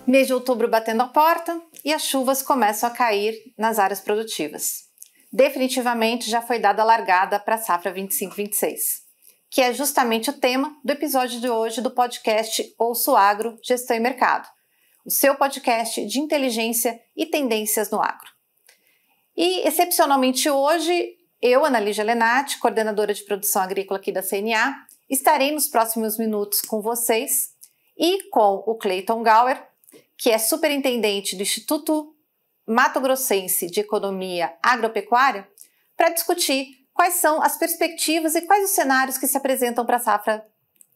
Mês de outubro batendo a porta e as chuvas começam a cair nas áreas produtivas. Definitivamente já foi dada a largada para a safra 25-26, que é justamente o tema do episódio de hoje do podcast Ouço Agro, Gestão e Mercado, o seu podcast de inteligência e tendências no agro. E, excepcionalmente hoje, eu, Ana Lígia Lenati, coordenadora de produção agrícola aqui da CNA, estarei nos próximos minutos com vocês e com o Clayton Gauer, que é superintendente do Instituto Mato Grossense de Economia Agropecuária, para discutir quais são as perspectivas e quais os cenários que se apresentam para a safra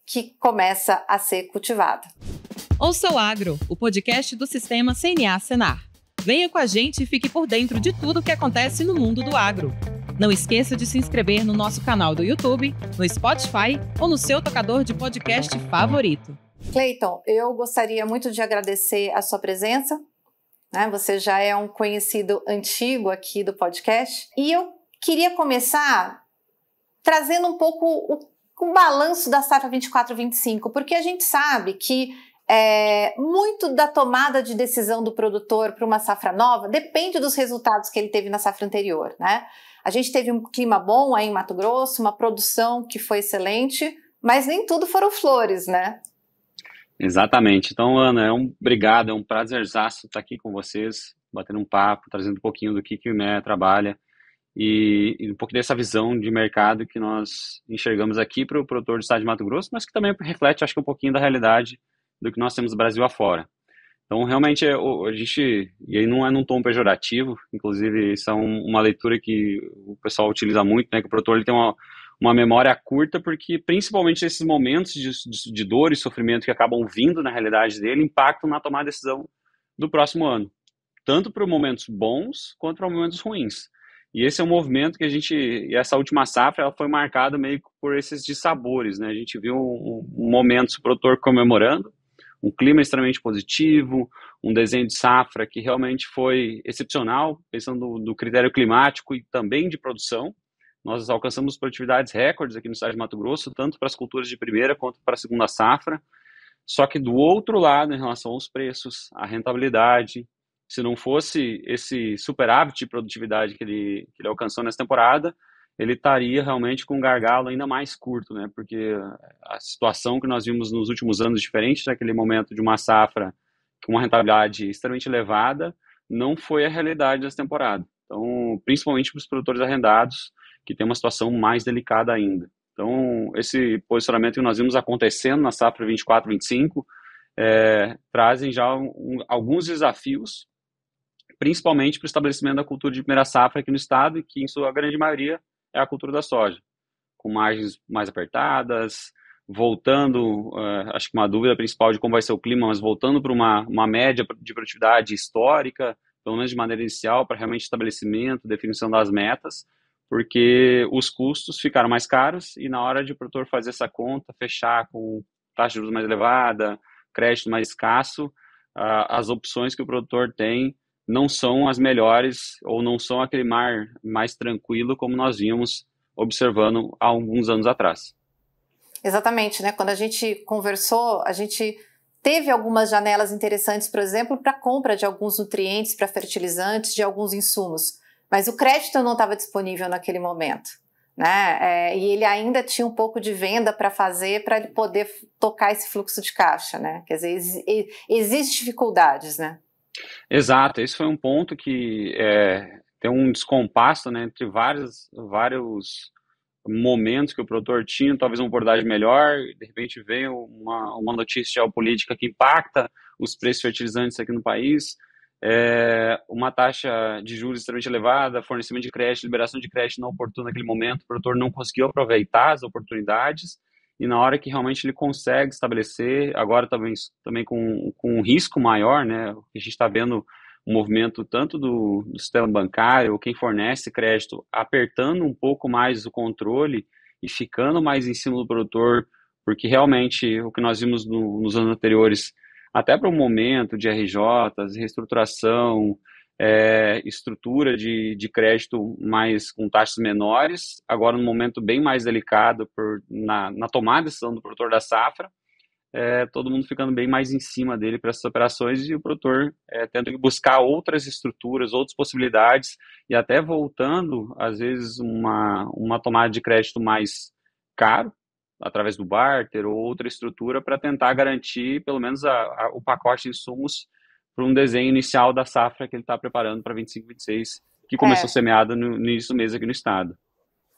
que começa a ser cultivada. Ouça o Agro, o podcast do Sistema CNA-Senar. Venha com a gente e fique por dentro de tudo o que acontece no mundo do agro. Não esqueça de se inscrever no nosso canal do YouTube, no Spotify ou no seu tocador de podcast favorito. Clayton, eu gostaria muito de agradecer a sua presença, né? Você já é um conhecido antigo aqui do podcast, e eu queria começar trazendo um pouco o balanço da safra 24-25, porque a gente sabe que muito da tomada de decisão do produtor para uma safra nova depende dos resultados que ele teve na safra anterior, né? A gente teve um clima bom aí em Mato Grosso, uma produção que foi excelente, mas nem tudo foram flores, né? Exatamente. Então, Ana, obrigado, é um prazerzaço estar aqui com vocês, batendo um papo, trazendo um pouquinho do que o IMEA trabalha e um pouco dessa visão de mercado que nós enxergamos aqui para o produtor do estado de Mato Grosso, mas que também reflete, acho que, um pouquinho da realidade do que nós temos no Brasil afora. Então, realmente, a gente, e aí não é num tom pejorativo, inclusive, isso é uma leitura que o pessoal utiliza muito, né, que o produtor ele tem uma memória curta, porque principalmente esses momentos de dor e sofrimento que acabam vindo na realidade dele impactam na tomada de decisão do próximo ano, tanto para momentos bons quanto para momentos ruins. E esse é um movimento que e essa última safra, ela foi marcada meio que por esses dissabores, né? A gente viu um momento do produtor comemorando, um clima extremamente positivo, um desenho de safra que realmente foi excepcional, pensando do critério climático e também de produção. Nós alcançamos produtividades recordes aqui no estado de Mato Grosso, tanto para as culturas de primeira quanto para a segunda safra. Só que do outro lado, em relação aos preços, a rentabilidade, se não fosse esse superávit de produtividade que ele alcançou nessa temporada, ele estaria realmente com um gargalo ainda mais curto, né? Porque a situação que nós vimos nos últimos anos, diferente daquele momento de uma safra com uma rentabilidade extremamente elevada, não foi a realidade dessa temporada. Então, principalmente para os produtores arrendados, que tem uma situação mais delicada ainda. Então, esse posicionamento que nós vimos acontecendo na safra 24-25 trazem já alguns desafios, principalmente para o estabelecimento da cultura de primeira safra aqui no estado, e que, em sua grande maioria, é a cultura da soja, com margens mais apertadas, voltando, acho que uma dúvida principal de como vai ser o clima, mas voltando para uma média de produtividade histórica, pelo menos de maneira inicial, para realmente estabelecimento, definição das metas, porque os custos ficaram mais caros e na hora de o produtor fazer essa conta, fechar com taxa de juros mais elevada, crédito mais escasso, as opções que o produtor tem não são as melhores ou não são aquele mar mais tranquilo como nós vínhamos observando há alguns anos atrás. Exatamente, né? Quando a gente conversou, a gente teve algumas janelas interessantes, por exemplo, para compra de alguns nutrientes, para fertilizantes, de alguns insumos. Mas o crédito não estava disponível naquele momento, né? E ele ainda tinha um pouco de venda para fazer para ele poder tocar esse fluxo de caixa, né? Quer dizer, existem dificuldades, né? Exato, esse foi um ponto que tem um descompasso, né, entre vários momentos que o produtor tinha, talvez uma abordagem melhor, de repente vem uma notícia geopolítica que impacta os preços fertilizantes aqui no país, uma taxa de juros extremamente elevada, fornecimento de crédito, liberação de crédito não oportuno naquele momento, o produtor não conseguiu aproveitar as oportunidades, e na hora que realmente ele consegue estabelecer, agora também com um risco maior, né, a gente está vendo um movimento tanto do sistema bancário, ou quem fornece crédito, apertando um pouco mais o controle e ficando mais em cima do produtor, porque realmente o que nós vimos nos anos anteriores, até para um momento de RJs, reestruturação, estrutura de crédito mais com taxas menores, agora num momento bem mais delicado na tomada de decisão do produtor da safra, todo mundo ficando bem mais em cima dele para essas operações e o produtor tendo que buscar outras estruturas, outras possibilidades e até voltando, às vezes, uma tomada de crédito mais caro, através do barter ou outra estrutura, para tentar garantir pelo menos o pacote de insumos para um desenho inicial da safra que ele está preparando para 25, 26, que começou semeada no início do mês aqui no estado.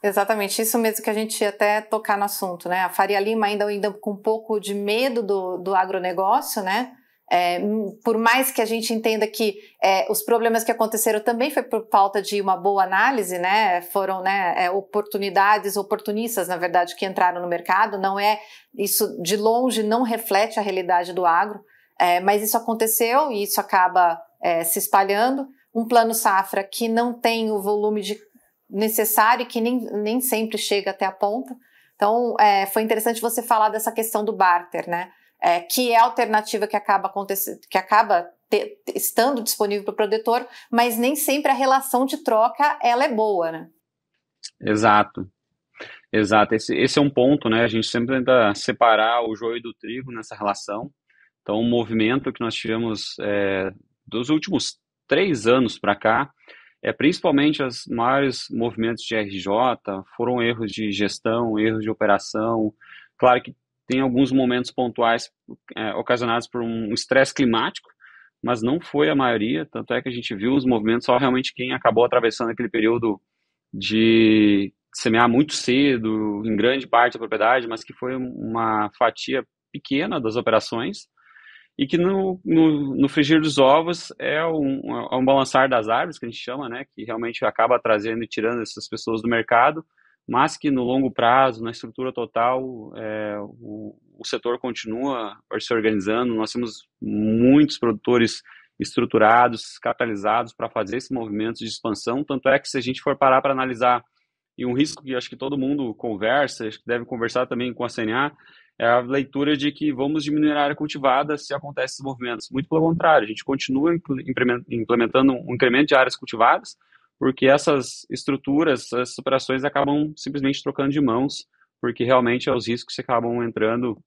Exatamente, isso mesmo que a gente ia até tocar no assunto, né? A Faria Lima ainda com um pouco de medo do agronegócio, né? Por mais que a gente entenda que os problemas que aconteceram também foi por falta de uma boa análise, né? Foram oportunidades oportunistas, na verdade, que entraram no mercado. Não isso de longe não reflete a realidade do agro, mas isso aconteceu e isso acaba se espalhando. Um plano safra que não tem o volume necessário e que nem sempre chega até a ponta. Então, foi interessante você falar dessa questão do barter, né? Que é a alternativa que acaba acontecendo, que acaba estando disponível para o produtor, mas nem sempre a relação de troca ela é boa, né? Exato. Esse é um ponto, né? A gente sempre tenta separar o joio do trigo nessa relação. Então, o movimento que nós tivemos dos últimos 3 anos para cá, principalmente os maiores movimentos de RJ, foram erros de gestão, erros de operação. Claro que tem alguns momentos pontuais ocasionados por um estresse climático, mas não foi a maioria, tanto é que a gente viu os movimentos, só realmente quem acabou atravessando aquele período de semear muito cedo, em grande parte da propriedade, mas que foi uma fatia pequena das operações, e que no frigir dos ovos é um balançar das árvores, que a gente chama, né, que realmente acaba trazendo e tirando essas pessoas do mercado, mas que no longo prazo, na estrutura total, o setor continua se organizando. Nós temos muitos produtores estruturados, capitalizados para fazer esse movimento de expansão, tanto é que se a gente for parar para analisar, e um risco que acho que todo mundo conversa, acho que deve conversar também com a CNA, é a leitura de que vamos diminuir a área cultivada se acontecem esses movimentos. Muito pelo contrário, a gente continua implementando um incremento de áreas cultivadas, porque essas estruturas, essas operações acabam simplesmente trocando de mãos, porque realmente os riscos acabam entrando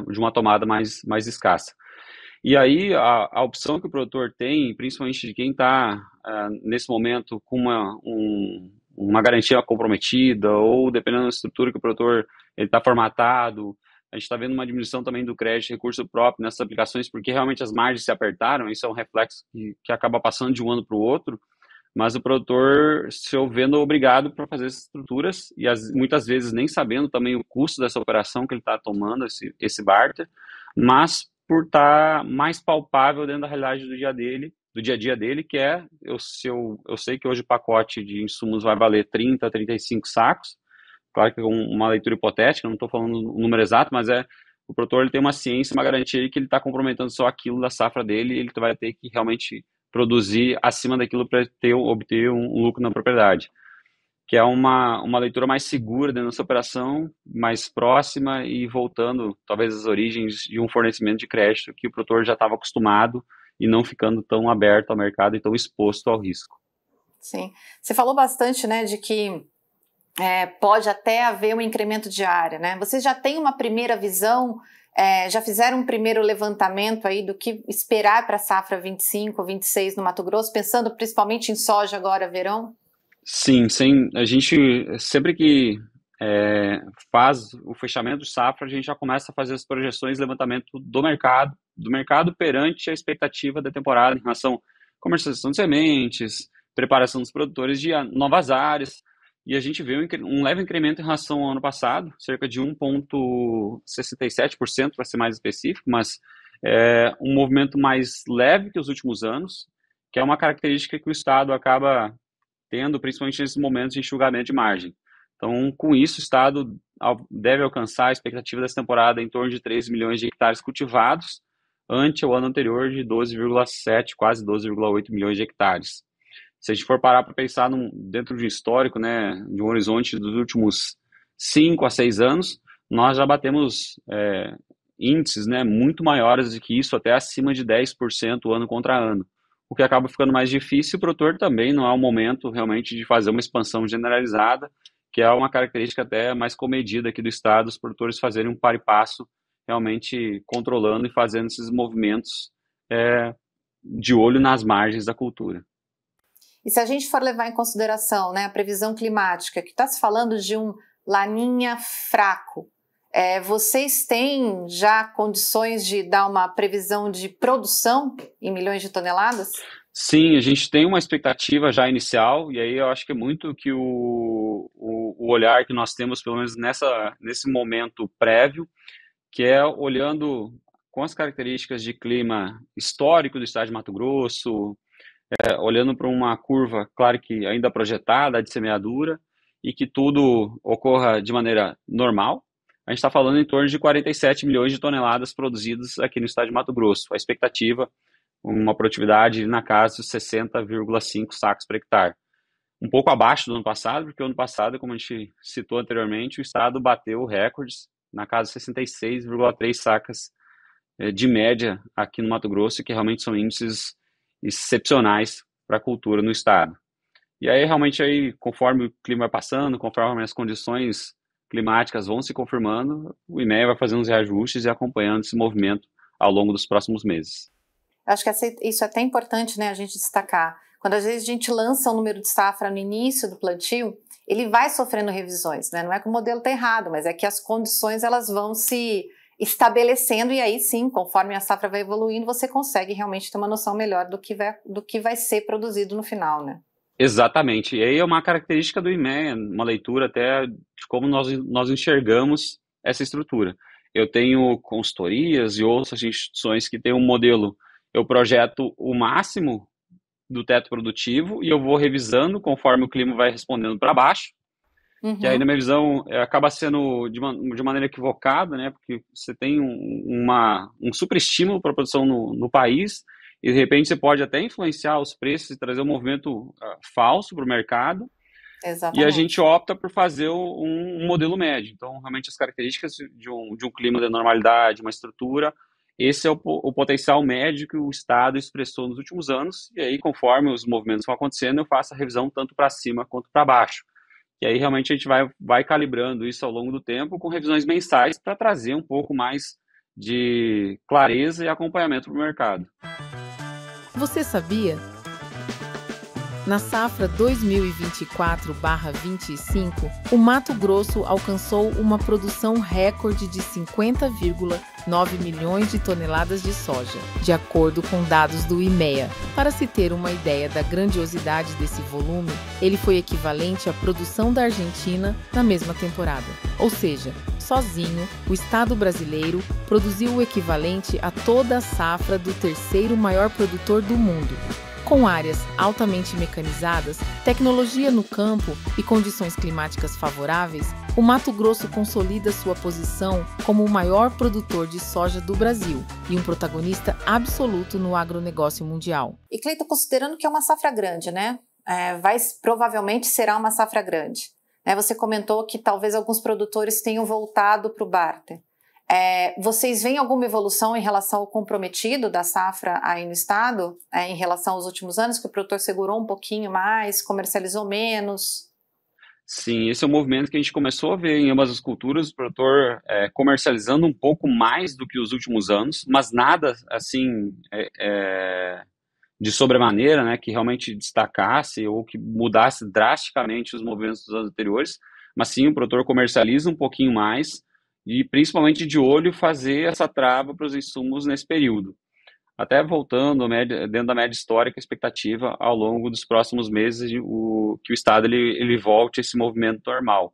de uma tomada mais escassa. E aí a opção que o produtor tem, principalmente de quem está nesse momento com uma garantia comprometida, ou dependendo da estrutura que o produtor está formatado, a gente está vendo uma diminuição também do crédito de recurso próprio nessas aplicações, porque realmente as margens se apertaram. Isso é um reflexo que acaba passando de um ano para o outro, mas o produtor se vendo obrigado para fazer essas estruturas, e muitas vezes nem sabendo também o custo dessa operação que ele está tomando, esse barter, mas por estar mais palpável dentro da realidade do dia a dia dele, que eu sei que hoje o pacote de insumos vai valer 30, 35 sacos, claro que é uma leitura hipotética, não estou falando o número exato, mas o produtor ele tem uma ciência, uma garantia que ele está comprometendo só aquilo da safra dele, e ele vai ter que realmente produzir acima daquilo para obter um lucro na propriedade, que é uma leitura mais segura dentro dessa operação, mais próxima e voltando talvez às origens de um fornecimento de crédito que o produtor já estava acostumado e não ficando tão aberto ao mercado e tão exposto ao risco. Sim, você falou bastante, né, de que pode até haver um incremento de área, né? Vocês já têm uma primeira visão, já fizeram um primeiro levantamento aí do que esperar para a safra 25, 26 no Mato Grosso, pensando principalmente em soja agora, verão? Sim, a gente sempre que faz o fechamento de safra, a gente já começa a fazer as projeções, levantamento do mercado perante a expectativa da temporada em relação à comercialização de sementes, preparação dos produtores de novas áreas. E a gente vê um leve incremento em relação ao ano passado, cerca de 1,67%, para ser mais específico, mas um movimento mais leve que os últimos anos, que é uma característica que o Estado acaba tendo, principalmente nesses momentos de enxugamento de margem. Então, com isso, o Estado deve alcançar a expectativa dessa temporada em torno de 13 milhões de hectares cultivados, ante o ano anterior de 12,7, quase 12,8 milhões de hectares. Se a gente for parar para pensar dentro de um histórico, né, de um horizonte dos últimos 5 a 6 anos, nós já batemos índices, né, muito maiores do que isso, até acima de 10% ano contra ano, o que acaba ficando mais difícil. O produtor também não é o momento realmente de fazer uma expansão generalizada, que é uma característica até mais comedida aqui do Estado, os produtores fazerem um par e passo realmente controlando e fazendo esses movimentos de olho nas margens da cultura. E se a gente for levar em consideração, né, a previsão climática, que está se falando de um laninha fraco, vocês têm já condições de dar uma previsão de produção em milhões de toneladas? Sim, a gente tem uma expectativa já inicial, e aí eu acho que é muito que o olhar que nós temos, pelo menos nesse momento prévio, que é olhando com as características de clima histórico do estado de Mato Grosso, olhando para uma curva, claro que ainda projetada, de semeadura, e que tudo ocorra de maneira normal. A gente está falando em torno de 47 milhões de toneladas produzidas aqui no estado de Mato Grosso. A expectativa, uma produtividade na casa de 60,5 sacos por hectare. Um pouco abaixo do ano passado, porque o ano passado, como a gente citou anteriormente, o estado bateu recordes na casa de 66,3 sacas de média aqui no Mato Grosso, que realmente são índices excepcionais para a cultura no estado. E aí, realmente, conforme o clima vai passando, conforme as condições climáticas vão se confirmando, o IMEA vai fazendo os reajustes e acompanhando esse movimento ao longo dos próximos meses. Acho que isso é até importante, né, a gente destacar. Quando às vezes a gente lança um número de safra no início do plantio, ele vai sofrendo revisões, né? Não é que o modelo está errado, mas é que as condições elas vão se estabelecendo e aí sim, conforme a safra vai evoluindo, você consegue realmente ter uma noção melhor do que vai ser produzido no final, né? Exatamente. E aí é uma característica do IMEA, uma leitura até de como nós enxergamos essa estrutura. Eu tenho consultorias e outras instituições que têm um modelo, eu projeto o máximo do teto produtivo e eu vou revisando conforme o clima vai respondendo para baixo, que aí na minha visão acaba sendo de maneira equivocada, né? Porque você tem um superestímulo para a produção no país e de repente você pode até influenciar os preços e trazer um movimento falso para o mercado. Exatamente. E a gente opta por fazer um modelo médio. Então, realmente, as características de um clima de normalidade, uma estrutura, esse é o potencial médio que o Estado expressou nos últimos anos. E aí, conforme os movimentos vão acontecendo, eu faço a revisão tanto para cima quanto para baixo. E aí, realmente, a gente vai calibrando isso ao longo do tempo com revisões mensais para trazer um pouco mais de clareza e acompanhamento para o mercado. Você sabia? Na safra 2024/25, o Mato Grosso alcançou uma produção recorde de 50,9 milhões de toneladas de soja, de acordo com dados do IMEA. Para se ter uma ideia da grandiosidade desse volume, ele foi equivalente à produção da Argentina na mesma temporada. Ou seja, sozinho, o Estado brasileiro produziu o equivalente a toda a safra do terceiro maior produtor do mundo. Com áreas altamente mecanizadas, tecnologia no campo e condições climáticas favoráveis, o Mato Grosso consolida sua posição como o maior produtor de soja do Brasil e um protagonista absoluto no agronegócio mundial. E Cleiton, considerando que é uma safra grande, né? Provavelmente será uma safra grande. Você comentou que talvez alguns produtores tenham voltado para o barter. Vocês veem alguma evolução em relação ao comprometido da safra aí no estado, em relação aos últimos anos, que o produtor segurou um pouquinho mais, comercializou menos? Sim, esse é um movimento que a gente começou a ver em ambas as culturas, o produtor comercializando um pouco mais do que os últimos anos, mas nada assim de sobremaneira, né, que realmente destacasse ou que mudasse drasticamente os movimentos dos anos anteriores, mas sim o produtor comercializa um pouquinho mais, e principalmente de olho fazer essa trava para os insumos nesse período. Até voltando dentro da média histórica, a expectativa ao longo dos próximos meses que o Estado ele volte a esse movimento normal.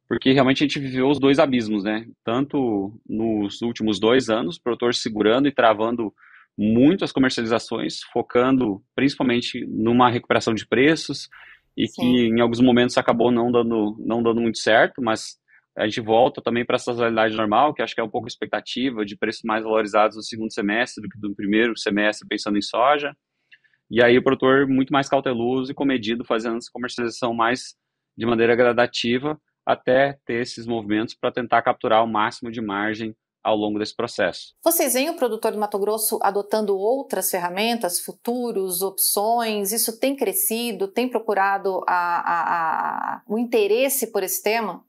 Porque realmente a gente viveu os dois abismos, né? Tanto nos últimos 2 anos, o produtor segurando e travando muito as comercializações, focando principalmente numa recuperação de preços, e Sim. que em alguns momentos acabou não dando muito certo, mas a gente volta também para essa realidade normal, que acho que é um pouco expectativa de preços mais valorizados no segundo semestre do que no primeiro semestre, pensando em soja. E aí o produtor muito mais cauteloso e comedido, fazendo essa comercialização mais de maneira gradativa, até ter esses movimentos para tentar capturar o máximo de margem ao longo desse processo. Vocês veem o produtor do Mato Grosso adotando outras ferramentas, futuros, opções? Isso tem crescido? Tem procurado o interesse por esse tema?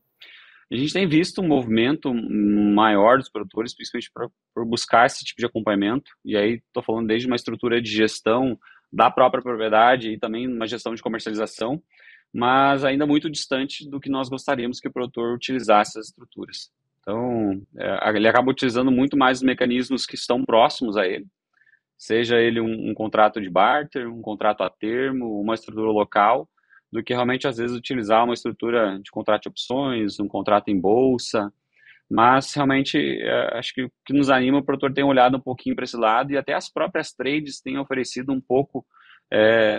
A gente tem visto um movimento maior dos produtores, principalmente por buscar esse tipo de acompanhamento, e aí estou falando desde uma estrutura de gestão da própria propriedade e também uma gestão de comercialização, mas ainda muito distante do que nós gostaríamos que o produtor utilizasse essas estruturas. Então, ele acaba utilizando muito mais os mecanismos que estão próximos a ele, seja ele um contrato de barter, um contrato a termo, uma estrutura local, do que realmente, às vezes, utilizar uma estrutura de contrato de opções, um contrato em bolsa. Mas, realmente, acho que o que nos anima, o produtor tem olhado um pouquinho para esse lado, e até as próprias trades têm oferecido um pouco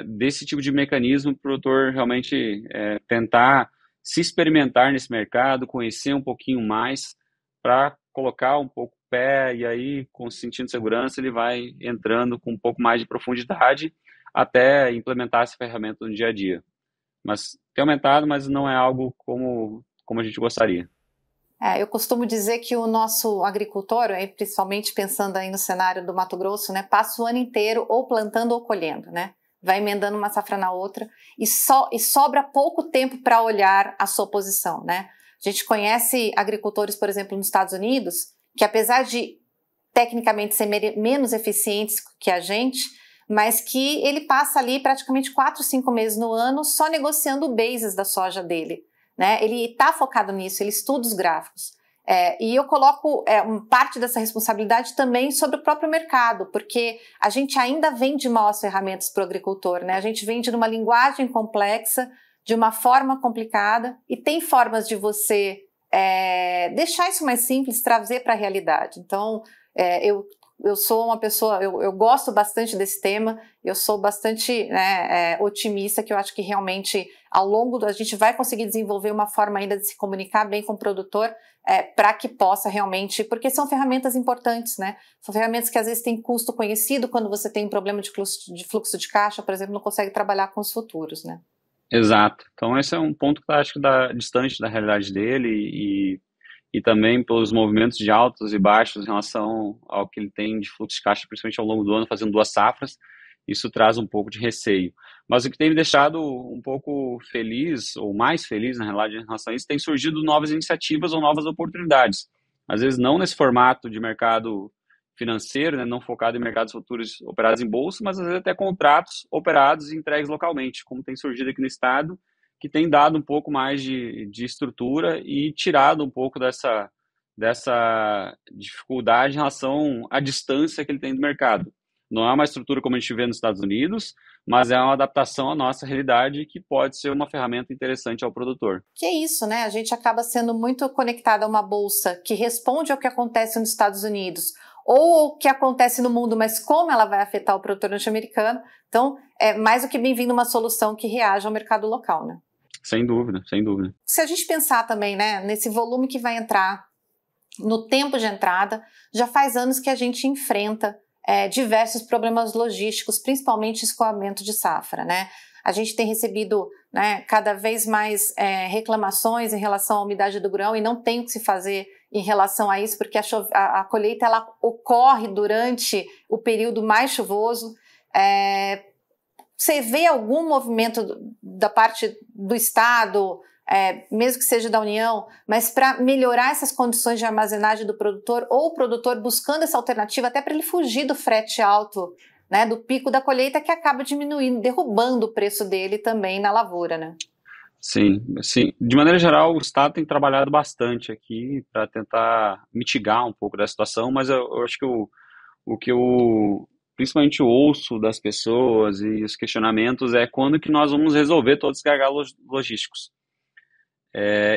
desse tipo de mecanismo para o produtor realmente tentar se experimentar nesse mercado, conhecer um pouquinho mais, para colocar um pouco o pé, e aí, com sentindo segurança, ele vai entrando com um pouco mais de profundidade até implementar essa ferramenta no dia a dia. Mas tem aumentado, mas não é algo como a gente gostaria. Eu costumo dizer que o nosso agricultor, principalmente pensando aí no cenário do Mato Grosso, né, passa o ano inteiro ou plantando ou colhendo, né? Vai emendando uma safra na outra e sobra pouco tempo para olhar a sua posição, né? A gente conhece agricultores, por exemplo, nos Estados Unidos, que apesar de tecnicamente ser menos eficientes que a gente, mas que ele passa ali praticamente 4, 5 meses no ano só negociando o basis da soja dele, né? Ele está focado nisso, ele estuda os gráficos. E eu coloco parte dessa responsabilidade também sobre o próprio mercado, porque a gente ainda vende mal as ferramentas para o agricultor, né? A gente vende numa linguagem complexa, de uma forma complicada, e tem formas de você deixar isso mais simples, trazer para a realidade. Então, eu sou uma pessoa, eu gosto bastante desse tema, eu sou bastante otimista, que eu acho que realmente ao longo a gente vai conseguir desenvolver uma forma ainda de se comunicar bem com o produtor, para que possa realmente, porque são ferramentas importantes, né? São ferramentas que às vezes têm custo conhecido, quando você tem um problema de fluxo de caixa, por exemplo, não consegue trabalhar com os futuros, né? Exato. Então esse é um ponto que eu acho que distante da realidade dele e também pelos movimentos de altos e baixos em relação ao que ele tem de fluxo de caixa, principalmente ao longo do ano, fazendo 2 safras, isso traz um pouco de receio. Mas o que tem me deixado um pouco feliz, ou mais feliz, na realidade, em relação a isso, tem surgido novas iniciativas ou novas oportunidades. Às vezes não nesse formato de mercado financeiro, né, não focado em mercados futuros operados em bolsa, mas às vezes até contratos operados e entregues localmente, como tem surgido aqui no estado, que tem dado um pouco mais de estrutura e tirado um pouco dessa dificuldade em relação à distância que ele tem do mercado. Não é uma estrutura como a gente vê nos Estados Unidos, mas é uma adaptação à nossa realidade que pode ser uma ferramenta interessante ao produtor. Que é isso, né? A gente acaba sendo muito conectado a uma bolsa que responde ao que acontece nos Estados Unidos ou o que acontece no mundo, mas como ela vai afetar o produtor norte-americano. Então, é mais do que bem-vindo uma solução que reaja ao mercado local, né? Sem dúvida, sem dúvida. Se a gente pensar também, né, nesse volume que vai entrar, no tempo de entrada, já faz anos que a gente enfrenta diversos problemas logísticos, principalmente escoamento de safra, né? A gente tem recebido, né, cada vez mais reclamações em relação à umidade do grão e não tem o que se fazer em relação a isso, porque a colheita ela ocorre durante o período mais chuvoso. Você vê algum movimento da parte do Estado, mesmo que seja da União, mas para melhorar essas condições de armazenagem do produtor, ou o produtor buscando essa alternativa até para ele fugir do frete alto, né, do pico da colheita, que acaba diminuindo, derrubando o preço dele também na lavoura, né? Sim, sim. De maneira geral, o Estado tem trabalhado bastante aqui para tentar mitigar um pouco da situação, mas eu acho que o que eu principalmente ouço das pessoas e os questionamentos é quando que nós vamos resolver todos os gargalos logísticos.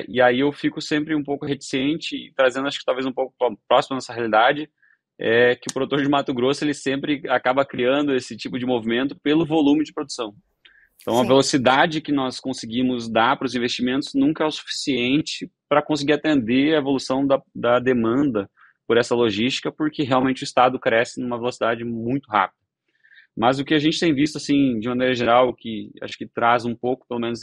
E aí eu fico sempre um pouco reticente, trazendo acho que talvez um pouco próximo da nossa realidade, que o produtor de Mato Grosso ele sempre acaba criando esse tipo de movimento pelo volume de produção. Então, Sim. A velocidade que nós conseguimos dar para os investimentos nunca é o suficiente para conseguir atender a evolução da demanda por essa logística, porque realmente o Estado cresce numa velocidade muito rápida. Mas o que a gente tem visto, assim, de maneira geral, que acho que traz um pouco, pelo menos,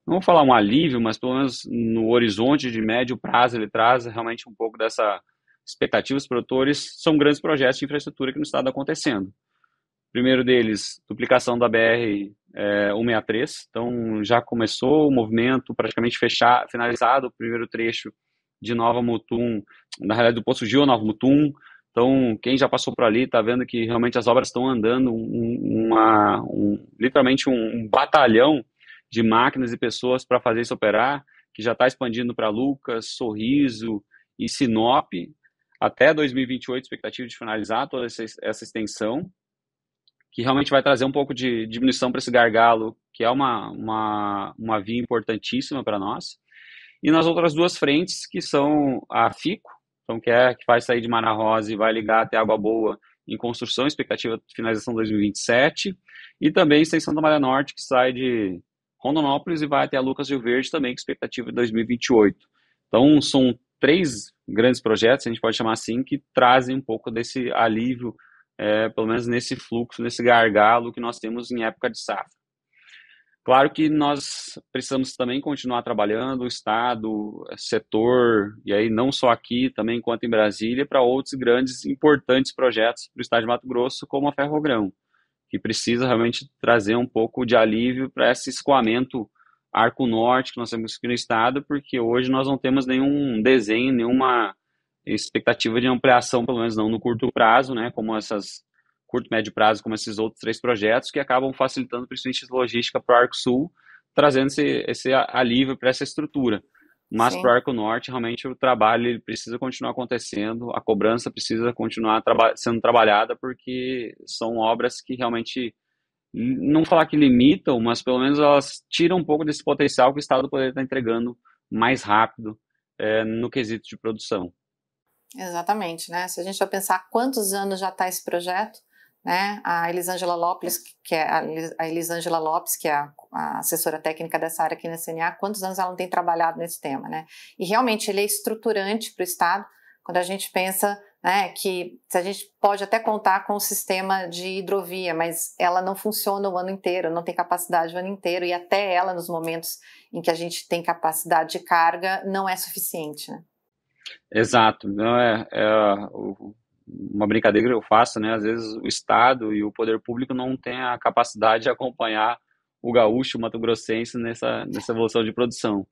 não vou falar um alívio, mas pelo menos no horizonte de médio prazo ele traz realmente um pouco dessa expectativa dos produtores, são grandes projetos de infraestrutura que no estado acontecendo. O primeiro deles, duplicação da BR 163, então já começou o movimento praticamente finalizado o primeiro trecho de Nova Mutum, na realidade do Poço Gil a Nova Mutum. Então, quem já passou por ali está vendo que realmente as obras estão andando, literalmente um batalhão de máquinas e pessoas para fazer isso operar, que já está expandindo para Lucas, Sorriso e Sinop, até 2028, expectativa de finalizar toda essa extensão, que realmente vai trazer um pouco de diminuição para esse gargalo, que é uma via importantíssima para nós. E nas outras duas frentes, que são a FICO, então, que vai sair de Mara Rosa e vai ligar até Água Boa em construção, expectativa de finalização 2027, e também a extensão da Malha Norte, que sai de Rondonópolis e vai até a Lucas Rio Verde também, com expectativa de 2028. Então, são 3 grandes projetos, a gente pode chamar assim, que trazem um pouco desse alívio, pelo menos nesse fluxo, nesse gargalo que nós temos em época de safra. Claro que nós precisamos também continuar trabalhando, o Estado, setor, e aí não só aqui, também quanto em Brasília, para outros grandes, importantes projetos para o Estado de Mato Grosso, como a Ferrogrão, que precisa realmente trazer um pouco de alívio para esse escoamento Arco Norte que nós temos aqui no Estado, porque hoje nós não temos nenhum desenho, nenhuma expectativa de ampliação, pelo menos não no curto prazo, né, como essas curto e médio prazo, como esses outros 3 projetos, que acabam facilitando principalmente a logística para o Arco Sul, trazendo esse alívio para essa estrutura. Mas para o Arco Norte, realmente, o trabalho ele precisa continuar acontecendo, a cobrança precisa continuar sendo trabalhada, porque são obras que realmente, não falar que limitam, mas pelo menos elas tiram um pouco desse potencial que o Estado poderia estar entregando mais rápido no quesito de produção. Exatamente, né? Se a gente vai pensar quantos anos já está esse projeto, né? A Elisângela Lopes, que é a assessora técnica dessa área aqui na CNA, quantos anos ela não tem trabalhado nesse tema, né? E realmente ele é estruturante para o Estado, quando a gente pensa, né, que a gente pode até contar com o sistema de hidrovia, mas ela não funciona o ano inteiro, não tem capacidade o ano inteiro, e até ela, nos momentos em que a gente tem capacidade de carga, não é suficiente, né? Exato, não uma brincadeira que eu faço, né? Às vezes o Estado e o poder público não têm a capacidade de acompanhar o gaúcho, o mato-grossense nessa evolução de produção,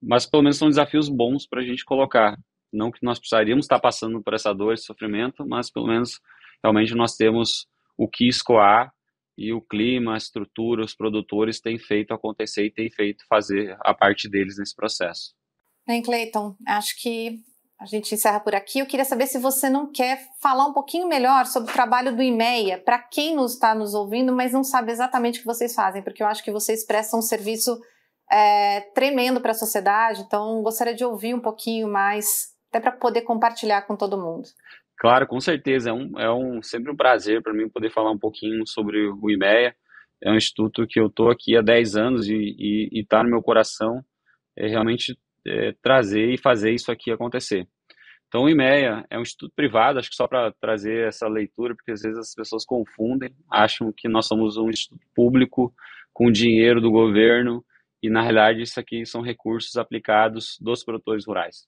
mas pelo menos são desafios bons para a gente colocar, não que nós precisaríamos estar passando por essa dor, esse sofrimento, mas pelo menos realmente nós temos o que escoar e o clima, a estrutura, os produtores têm feito acontecer e têm feito fazer a parte deles nesse processo. Bem, Cleiton, acho que a gente encerra por aqui. Eu queria saber se você não quer falar um pouquinho melhor sobre o trabalho do IMEA, para quem está nos ouvindo, mas não sabe exatamente o que vocês fazem, porque eu acho que vocês prestam um serviço tremendo para a sociedade, então gostaria de ouvir um pouquinho mais, até para poder compartilhar com todo mundo. Claro, com certeza. Sempre um prazer para mim poder falar um pouquinho sobre o IMEA. É um instituto que eu estou aqui há 10 anos e está no meu coração realmente trazer e fazer isso aqui acontecer. Então, o IMEA é um instituto privado, acho que só para trazer essa leitura, porque às vezes as pessoas confundem, acham que nós somos um instituto público com dinheiro do governo, e na realidade isso aqui são recursos aplicados dos produtores rurais.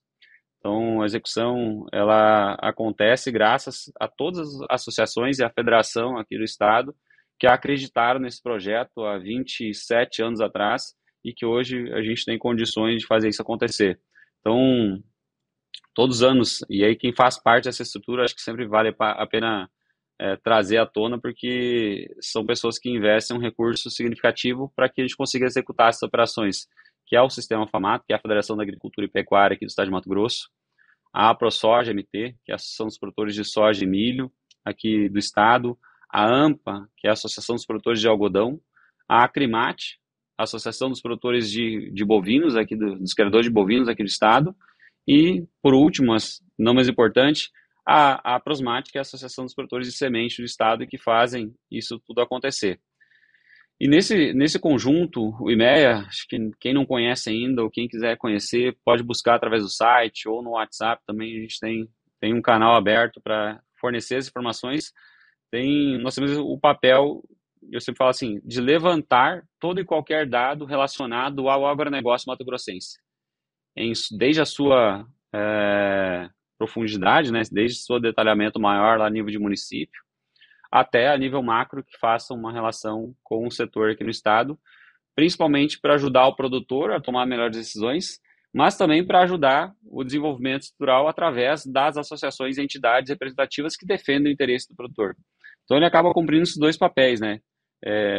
Então, a execução ela acontece graças a todas as associações e a federação aqui do estado que acreditaram nesse projeto há 27 anos atrás e que hoje a gente tem condições de fazer isso acontecer. Então, todos os anos, e aí quem faz parte dessa estrutura, acho que sempre vale a pena trazer à tona, porque são pessoas que investem um recurso significativo para que a gente consiga executar essas operações, que é o Sistema FAMAT, que é a Federação da Agricultura e Pecuária aqui do estado de Mato Grosso, a AproSoja MT, que é a Associação dos Produtores de Soja e Milho aqui do estado, a AMPA, que é a Associação dos Produtores de Algodão, a Acrimate, a Associação dos Produtores de Bovinos, dos criadores de bovinos aqui do estado, e, por último, mas não mais importante, a Prosmate, que é a Associação dos Produtores de Semente do estado, e que fazem isso tudo acontecer. E nesse conjunto, o IMEA, acho que quem não conhece ainda ou quem quiser conhecer, pode buscar através do site ou no WhatsApp também. A gente tem um canal aberto para fornecer as informações. Nós temos o papel, eu sempre falo assim, de levantar todo e qualquer dado relacionado ao agronegócio mato-grossense. Desde a sua profundidade, né, desde o seu detalhamento maior lá a nível de município, até a nível macro que façam uma relação com o setor aqui no estado, principalmente para ajudar o produtor a tomar melhores decisões, mas também para ajudar o desenvolvimento estrutural através das associações e entidades representativas que defendem o interesse do produtor. Então ele acaba cumprindo esses dois papéis, né,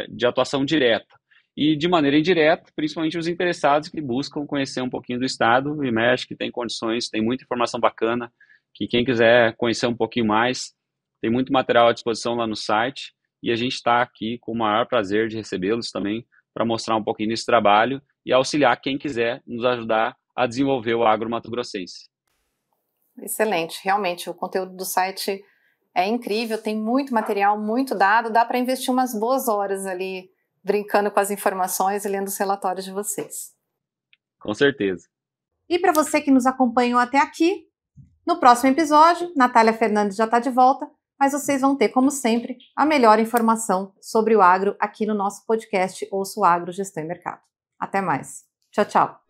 de atuação direta. E de maneira indireta, principalmente os interessados que buscam conhecer um pouquinho do estado. O IMERJ que tem condições, tem muita informação bacana, que quem quiser conhecer um pouquinho mais, tem muito material à disposição lá no site, e a gente está aqui com o maior prazer de recebê-los também, para mostrar um pouquinho desse trabalho e auxiliar quem quiser nos ajudar a desenvolver o agro mato-grossense. Excelente, realmente o conteúdo do site é incrível, tem muito material, muito dado, dá para investir umas boas horas ali brincando com as informações e lendo os relatórios de vocês. Com certeza. E para você que nos acompanhou até aqui, no próximo episódio, Natália Fernandes já está de volta, mas vocês vão ter, como sempre, a melhor informação sobre o agro aqui no nosso podcast Ouça o Agro, Gestão e Mercado. Até mais. Tchau, tchau.